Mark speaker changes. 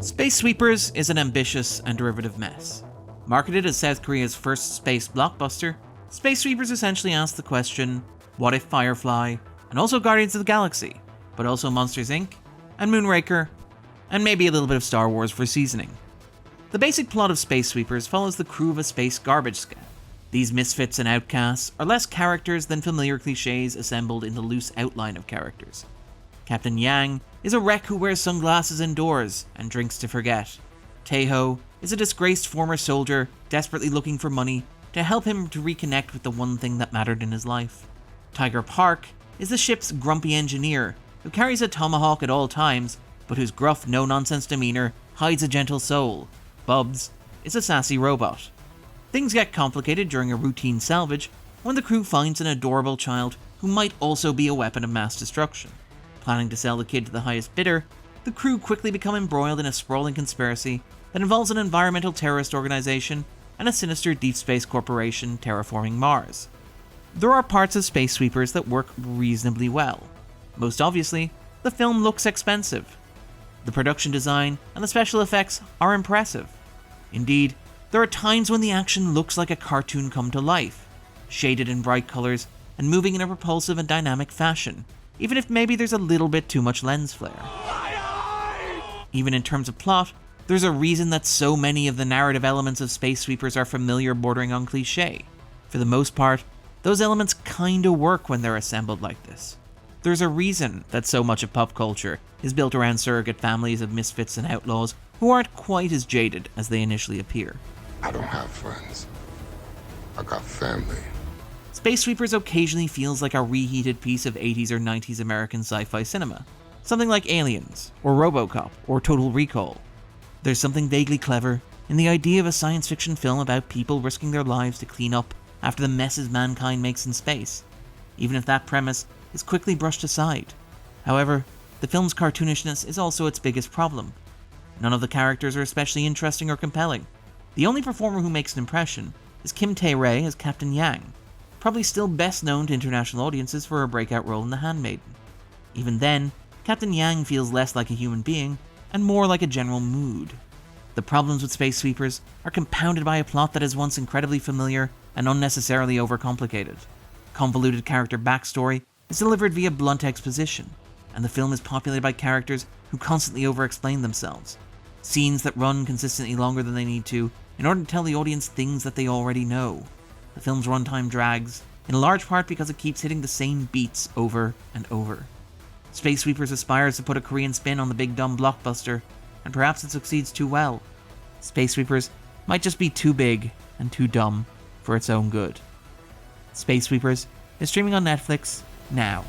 Speaker 1: Space Sweepers is an ambitious and derivative mess. Marketed as South Korea's first space blockbuster, Space Sweepers essentially asks the question, what if Firefly, and also Guardians of the Galaxy, but also Monsters Inc., and Moonraker, and maybe a little bit of Star Wars for seasoning. The basic plot of Space Sweepers follows the crew of a space garbage scow. These misfits and outcasts are less characters than familiar cliches assembled in the loose outline of characters. Captain Yang is a wreck who wears sunglasses indoors and drinks to forget. Taeho is a disgraced former soldier desperately looking for money to help him to reconnect with the one thing that mattered in his life. Tiger Park is the ship's grumpy engineer who carries a tomahawk at all times, but whose gruff, no-nonsense demeanor hides a gentle soul. Bubs is a sassy robot. Things get complicated during a routine salvage when the crew finds an adorable child who might also be a weapon of mass destruction. Planning to sell the kid to the highest bidder, the crew quickly become embroiled in a sprawling conspiracy that involves an environmental terrorist organization and a sinister deep space corporation terraforming Mars. There are parts of Space Sweepers that work reasonably well. Most obviously, the film looks expensive. The production design and the special effects are impressive. Indeed, there are times when the action looks like a cartoon come to life, shaded in bright colors and moving in a propulsive and dynamic fashion, even if maybe there's a little bit too much lens flare. Even in terms of plot, there's a reason that so many of the narrative elements of Space Sweepers are familiar, bordering on cliché. For the most part, those elements kinda work when they're assembled like this. There's a reason that so much of pop culture is built around surrogate families of misfits and outlaws who aren't quite as jaded as they initially appear.
Speaker 2: I don't have friends. I got family.
Speaker 1: Space Sweepers occasionally feels like a reheated piece of 80s or 90s American sci-fi cinema. Something like Aliens, or RoboCop, or Total Recall. There's something vaguely clever in the idea of a science fiction film about people risking their lives to clean up after the messes mankind makes in space, even if that premise is quickly brushed aside. However, the film's cartoonishness is also its biggest problem. None of the characters are especially interesting or compelling. The only performer who makes an impression is Kim Tae-rae as Captain Yang, probably still best known to international audiences for her breakout role in The Handmaiden. Even then, Captain Yang feels less like a human being and more like a general mood. The problems with Space Sweepers are compounded by a plot that is once incredibly familiar and unnecessarily overcomplicated. Convoluted character backstory is delivered via blunt exposition, and the film is populated by characters who constantly over-explain themselves. Scenes that run consistently longer than they need to in order to tell the audience things that they already know. The film's runtime drags, in large part because it keeps hitting the same beats over and over. Space Sweepers aspires to put a Korean spin on the big dumb blockbuster, and perhaps it succeeds too well. Space Sweepers might just be too big and too dumb for its own good. Space Sweepers is streaming on Netflix now.